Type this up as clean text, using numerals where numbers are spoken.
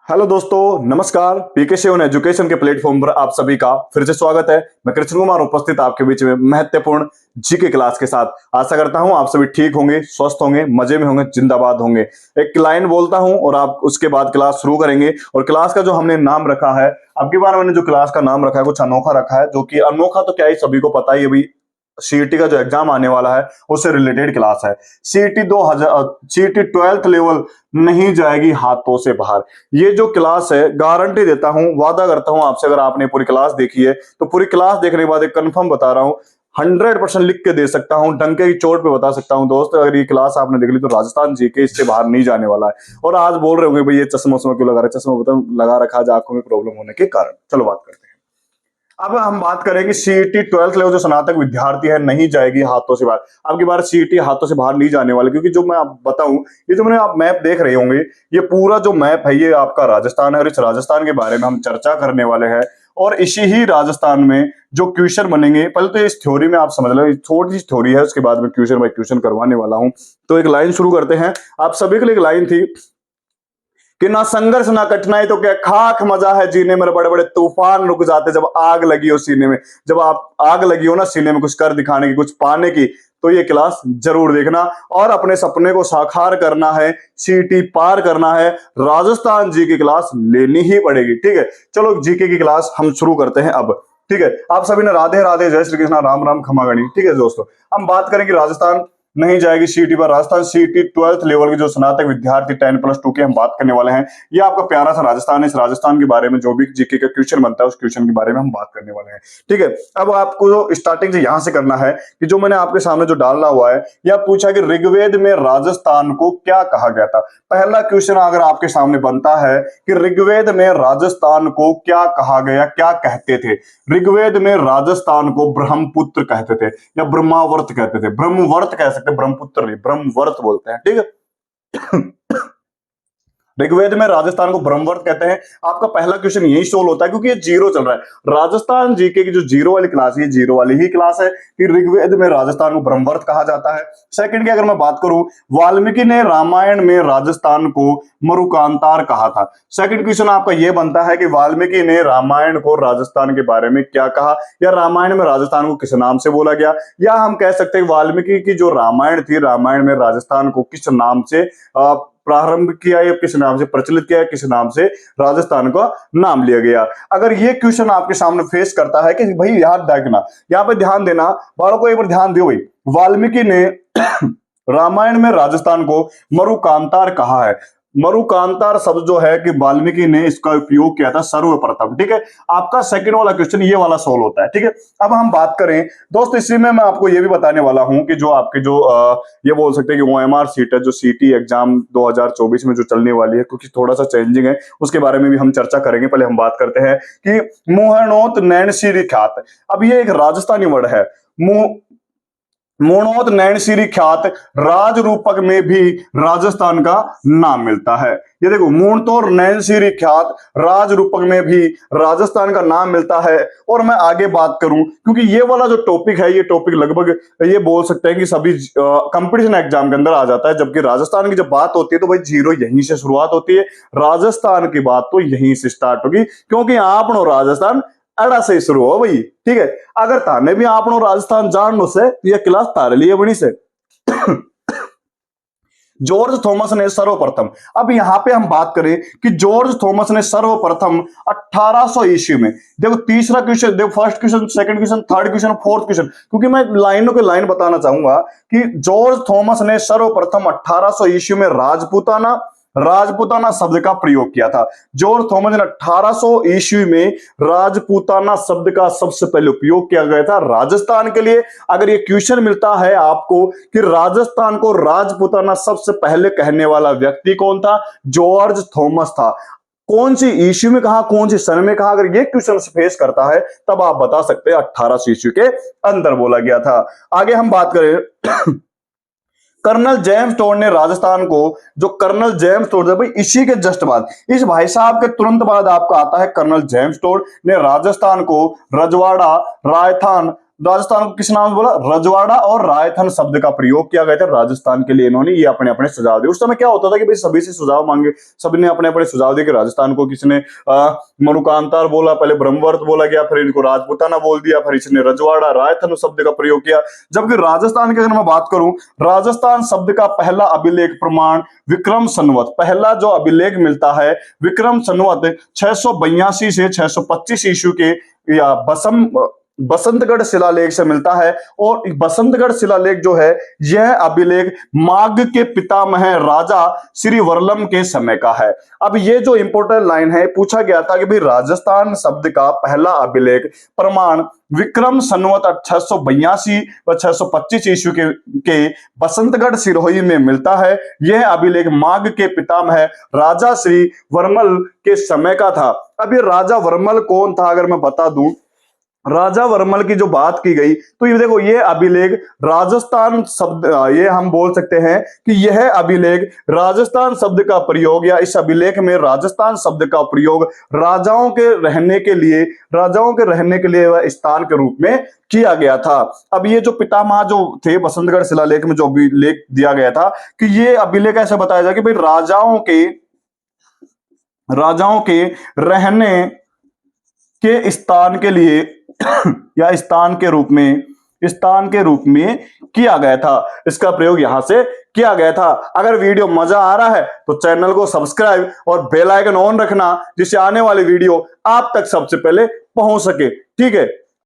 Hello दोस्तों, नमस्कार। पीके seven education के प्लेटफॉर्म पर आप सभी का फिर से स्वागत है। मैं कृष्ण कुमार उपस्थित आपके बीच में महत्वपूर्ण जीके क्लास के साथ। आशा करता हूं आप सभी ठीक होंगे, स्वस्थ होंगे, मजे में होंगे, जिंदाबाद होंगे। एक लाइन बोलता हूं और आप उसके बाद क्लास शुरू करेंगे। और क्लास का जो हमने नाम रखा है, अब की बार मैंने जो क्लास का नाम रखा है कुछ अनोखा रखा है, जो कि अनोखा तो क्या ही सभी को पता ही है भाई। सीईटी का जो एग्जाम आने वाला है उससे रिलेटेड क्लास है। सीईटी 12th लेवल नहीं जाएगी हाथों से बाहर। ये जो क्लास है, गारंटी देता हूं, वादा करता हूं आपसे, अगर आपने पूरी क्लास देखी है तो पूरी क्लास देखने के बाद एक कंफर्म बता रहा हूं, 100% लिख के दे सकता हूं, डंके की चोट पे बता सकता हूं दोस्त, अगर ये क्लास आपने देख ली तो राजस्थान जीके इससे बाहर नहीं जाने वाला है। और आज बोल रहे होंगे भाई ये चश्मा क्यों लगा रहा है? चश्मा लगा रखा है आंखों में प्रॉब्लम होने के कारण। चलो बात करते हैं। अब हम बात करेंगे सीईटी 12th लेवल जो स्नातक विद्यार्थी है नहीं जाएगी हाथों से बाहर। अब की बार सीईटी हाथों से बाहर नहीं जाने वाले, क्योंकि जो मैं आप बताऊं, ये जो मैंने आप मैप देख रहे होंगे, ये पूरा जो मैप है ये आपका राजस्थान है, और इस राजस्थान के बारे में हम चर्चा करने वाले हैं। और इसी ही राजस्थान में जो क्वेश्चन बनेंगे, पहले तो इस थ्योरी में आप समझ लो, थोड़ी सी थ्योरी है, उसके बाद में क्वेश्चन बाय क्वेश्चन करवाने वाला हूं। तो एक लाइन शुरू करते हैं। आप सभी के लिए एक लाइन थी कि ना संघर्ष ना कठिनाई तो क्या खाक मजा है जीने में, बड़े बड़े तूफान रुक जाते जब आग लगी हो सीने में। जब आप आग लगी हो ना सीने में कुछ कर दिखाने की, कुछ पाने की, तो ये क्लास जरूर देखना। और अपने सपने को साकार करना है, सीईटी पार करना है, राजस्थान जी की क्लास लेनी ही पड़ेगी। ठीक है, चलो जीके की क्लास हम शुरू करते हैं अब। ठीक है, आप सभी ने राधे राधे, जय श्री कृष्णा, राम राम, खमा गणी। ठीक है दोस्तों, हम बात करेंगे राजस्थान नहीं जाएगी सीईटी पर। राजस्थान सीईटी 12th लेवल के जो स्नातक विद्यार्थी 10+2 के हम बात करने वाले हैं। ये आपका प्यारा सा राजस्थान है। इस राजस्थान के बारे में जो भी जीके का क्वेश्चन बनता है उस क्वेश्चन के बारे में हम बात करने वाले हैं। ठीक है, अब आपको जो स्टार्टिंग से यहां से करना है कि जो मैंने आपके सामने जो डालना हुआ है, यह पूछा कि ऋग्वेद में राजस्थान को क्या कहा गया था। पहला क्वेश्चन अगर आपके सामने बनता है कि ऋग्वेद में राजस्थान को क्या कहा गया, क्या कहते थे। ऋग्वेद में राजस्थान को ब्रह्मपुत्र कहते थे या ब्रह्मावर्त कहते थे। ब्रह्मवर्त कह सकते, ब्रह्मपुत्र नहीं, ब्रह्मवर्त बोलते हैं। ठीक है, ऋग्वेद में राजस्थान को ब्रह्मवर्त कहते हैं। आपका पहला क्वेश्चन यही सोल्व होता है, क्योंकि ये जीरो चल रहा है। राजस्थान जीके की जो जीरो वाली क्लास है, ये जीरो वाली ही क्लास है कि ऋग्वेद में राजस्थान को ब्रह्मवर्त कहा जाता है। सेकंड की अगर मैं बात करूं, वाल्मीकि ने रामायण में राजस्थान को मरुकांतार कहा था। सेकंड क्वेश्चन आपका यह बनता है कि वाल्मीकि ने रामायण को राजस्थान के बारे में क्या कहा, या रामायण में राजस्थान को किस नाम से बोला गया, या हम कह सकते हैं वाल्मीकि की जो रामायण थी, रामायण में राजस्थान को किस नाम से प्रारंभ किया, या किस नाम से प्रचलित किया, किस नाम से राजस्थान का नाम लिया गया। अगर ये क्वेश्चन आपके सामने फेस करता है कि भाई याद रखना, यहाँ पे ध्यान देना, बालों को एक बार ध्यान दियो भाई। वाल्मीकि ने रामायण में राजस्थान को मरुकांतार कहा है। मरुकांतार शब्द जो है कि वाल्मीकि ने इसका उपयोग किया था सर्वप्रथम। ठीक है, आपका सेकंड वाला क्वेश्चन ये वाला सोल्व होता है। ठीक है, अब हम बात करें दोस्त, इसी में मैं आपको ये भी बताने वाला हूं कि जो आपके जो ये बोल सकते हैं कि OMR सीट है, जो सीटी एग्जाम 2024 में जो चलने वाली है, क्योंकि थोड़ा सा चेंजिंग है, उसके बारे में भी हम चर्चा करेंगे। पहले हम बात करते हैं कि मुहरनोत नैनसिरी ख्यात। अब ये एक राजस्थानी वर्ड है। मोणोत नैनसिरी ख्यात राज रूपक में भी राजस्थान का नाम मिलता है। ये देखो, मूणतोर नैनसिरी ख्यात राज रूपक में भी राजस्थान का नाम मिलता है। और मैं आगे बात करूं, क्योंकि ये वाला जो टॉपिक है, ये टॉपिक लगभग ये बोल सकते हैं कि सभी कंपटीशन एग्जाम के अंदर आ जाता है। जबकि राजस्थान की जब बात होती है तो भाई जीरो यहीं से शुरुआत होती है। राजस्थान की बात तो यहीं से स्टार्ट होगी, क्योंकि आपनो राजस्थान अड़ा से शुरू हो भाई। ठीक है, अगर ताने भी आपनो राजस्थान जान से, यह क्लास तारे लिए बनी से। जॉर्ज थॉमस ने सर्वप्रथम, अब यहां पे हम बात करें कि जॉर्ज थॉमस ने सर्वप्रथम 1800 ईस्वी में, देखो तीसरा क्वेश्चन, देखो first question, second question, third question, fourth question, क्योंकि मैं लाइनों के लाइन बताना चाहूंगा कि जॉर्ज थॉमस ने सर्वप्रथम 1800 ईस्वी में राजपूताना शब्द का प्रयोग किया था। जॉर्ज थॉमस ने 1800 ईस्वी में राजपूताना शब्द का सबसे पहले उपयोग किया गया था राजस्थान के लिए। अगर ये क्वेश्चन मिलता है आपको कि राजस्थान को राजपूताना सबसे पहले कहने वाला व्यक्ति कौन था, जॉर्ज थॉमस था। कौन सी ईस्वी में कहा, कौन सी सन में कहा, अगर ये क्वेश्चन फेस करता है तब आप बता सकते हैं 1800 ईस्वी के अंदर बोला गया था। आगे हम बात करें कर्नल जेम्स टोड ने राजस्थान को, जो कर्नल जेम्स टोड है भाई, इसी के जस्ट बाद, इस भाई साहब के तुरंत बाद आपका आता है कर्नल जेम्स टोड ने राजस्थान को रजवाड़ा, राजस्थान, राजस्थान को किस नाम से बोला, रजवाड़ा और रायथन शब्द का प्रयोग किया गया था राजस्थान के लिए। इन्होंने ये अपने अपने सुझाव दिए। उस समय क्या होता था कि भाई सभी से सुझाव मांगे, सभी ने अपने अपने सुझाव दिए कि राजस्थान को किसने मनुकांतार बोला, पहले ब्रह्मवर्त बोला गया, फिर इनको राजपूताना बोल दिया, फिर इसने रजवाड़ा रायथन शब्द का प्रयोग किया। जबकि राजस्थान की अगर मैं बात करूं, राजस्थान शब्द का पहला अभिलेख प्रमाण विक्रम संवत, पहला जो अभिलेख मिलता है विक्रम संवत 682 से 625 ईस्वी के या बसंतगढ़ शिलालेख से मिलता है। और बसंतगढ़ शिलालेख जो है यह अभिलेख माघ के पितामह राजा श्री वर्लम के समय का है। अब ये जो इंपॉर्टेंट लाइन है, पूछा गया था कि भाई राजस्थान शब्द का पहला अभिलेख प्रमाण विक्रम संवत 682 व 625 ईस्वी के बसंतगढ़ सिरोही में मिलता है। यह अभिलेख माघ के पितामह राजा श्री वर्मल के समय का था। अब ये राजा वर्मल कौन था अगर मैं बता दूं, राजा वर्मल की जो बात की गई तो ये देखो, ये अभिलेख राजस्थान शब्द, ये हम बोल सकते हैं कि यह अभिलेख राजस्थान शब्द का प्रयोग या इस अभिलेख में राजस्थान शब्द का प्रयोग राजाओं के रहने के लिए वह स्थान के रूप में किया गया था। अब ये जो पितामह जो थे बसंतगढ़ शिलालेख में जो अभिलेख दिया गया था कि ये अभिलेख ऐसे बताया जाए कि भाई राजाओं के रहने के स्थान के लिए या स्थान के रूप में किया गया था। इसका प्रयोग यहां से किया गया था। अगर वीडियो मजा आ रहा है तो चैनल को सब्सक्राइब और बेल आइकन ऑन रखना, जिससे आने वाली वीडियो आप तक सबसे पहले पहुंच सके। ठीक है।